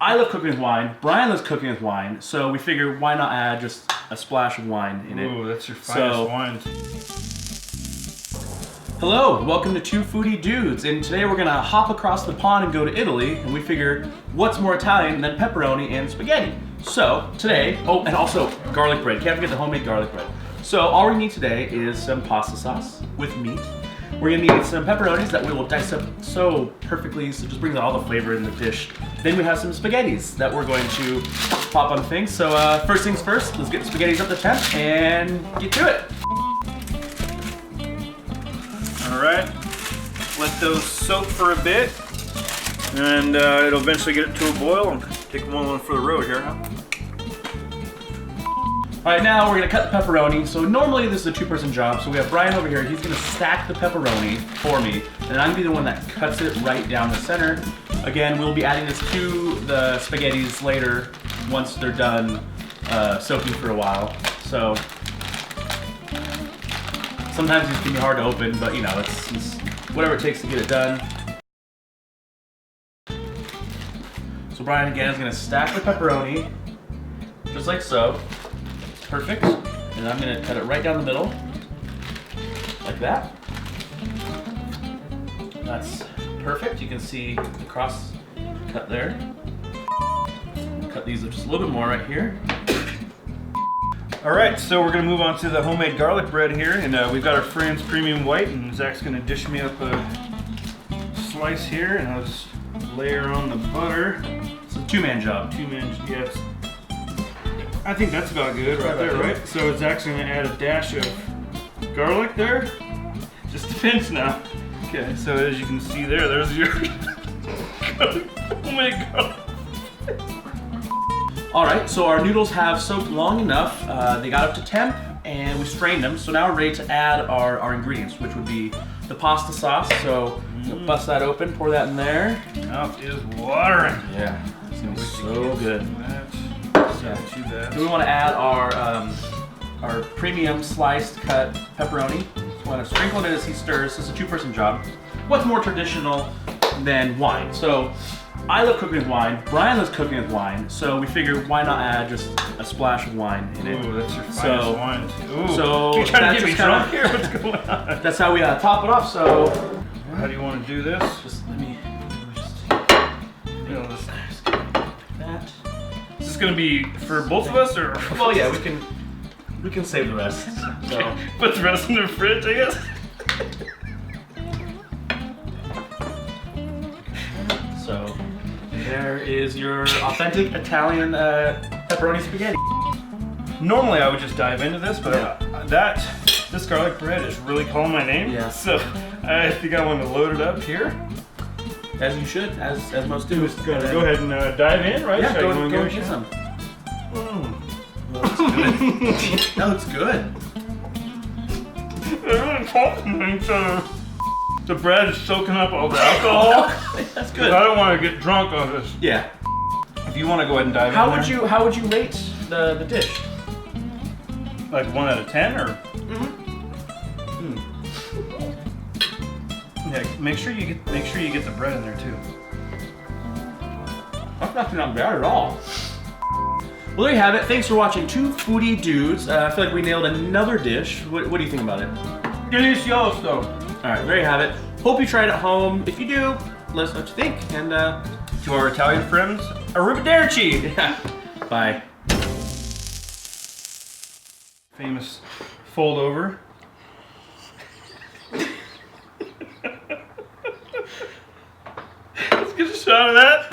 I love cooking with wine. Brian loves cooking with wine. So we figured why not add just a splash of wine in it. Ooh, that's your finest wine. Hello, welcome to Two Foodie Dudes. And today we're gonna hop across the pond and go to Italy. And we figured, what's more Italian than pepperoni and spaghetti? So today, oh, and also garlic bread. Can't forget the homemade garlic bread. So all we need today is some pasta sauce with meat. We're gonna need some pepperonis that we will dice up so perfectly, so it just brings out all the flavor in the dish. Then we have some spaghettis that we're going to pop on things. So first things first, let's get the spaghettis up to temp and get to it. All right, let those soak for a bit, and it'll eventually get it to a boil. And take one for the road here, huh? All right, now we're gonna cut the pepperoni. So normally this is a two-person job. So we have Brian over here. He's gonna stack the pepperoni for me, and I'm gonna be the one that cuts it right down the center. Again, we'll be adding this to the spaghettis later once they're done soaking for a while. So sometimes these can be hard to open, but you know, it's whatever it takes to get it done. So Brian again is gonna stack the pepperoni just like so. Perfect. And I'm gonna cut it right down the middle, like that. That's perfect. You can see the cross cut there. Cut these up just a little bit more right here. All right, so we're gonna move on to the homemade garlic bread here, and we've got our Friends Premium White, and Zach's gonna dish me up a slice here, and I'll just layer on the butter. It's a two-man job. Yes. I think that's about good right there, right? So Zach's gonna add a dash of garlic there. Just a pinch now. Okay, so as you can see there, there's your homemade garlic. All right, so our noodles have soaked long enough. They got up to temp, and we strained them. So now we're ready to add our ingredients, which would be the pasta sauce. So we'll bust that open, pour that in there. Mouth is watering. Yeah, it's gonna be so good. Yeah. Then we want to add our premium sliced cut pepperoni. So we want to sprinkle it as he stirs. This is a two-person job. What's more traditional than wine? So I love cooking with wine. Brian loves cooking with wine. So we figured why not add just a splash of wine in it. Ooh, that's your finest wine. Ooh. So you trying to get me drunk here? What's going on? That's how we top it off. So how do you want to do this? Just let me You know, this. that. Is this gonna be for both of us, or? Well, yeah, we can save the rest. So put the rest in the fridge, I guess. So there is your authentic Italian pepperoni spaghetti. Normally I would just dive into this, but this garlic bread is really calling my name. Yeah. So I think I want to load it up here. As you should, as most do. Go ahead and dive in, right? Yeah, go and get some. That looks good. They're really talking to each other. The bread is soaking up all the alcohol. That's good. I don't want to get drunk on this. Yeah. If you want to go ahead and dive in How would you rate the dish? Like 1 out of 10, or? Yeah. Make sure you get the bread in there too. That's not bad at all. Well, there you have it. Thanks for watching Two Foodie Dudes. I feel like we nailed another dish. What do you think about it? Delicioso. All right, there you have it. Hope you try it at home. If you do, let us know what you think. And to our Italian friends, arrivederci. Yeah. Bye. Famous fold over. Let's get a shot of that.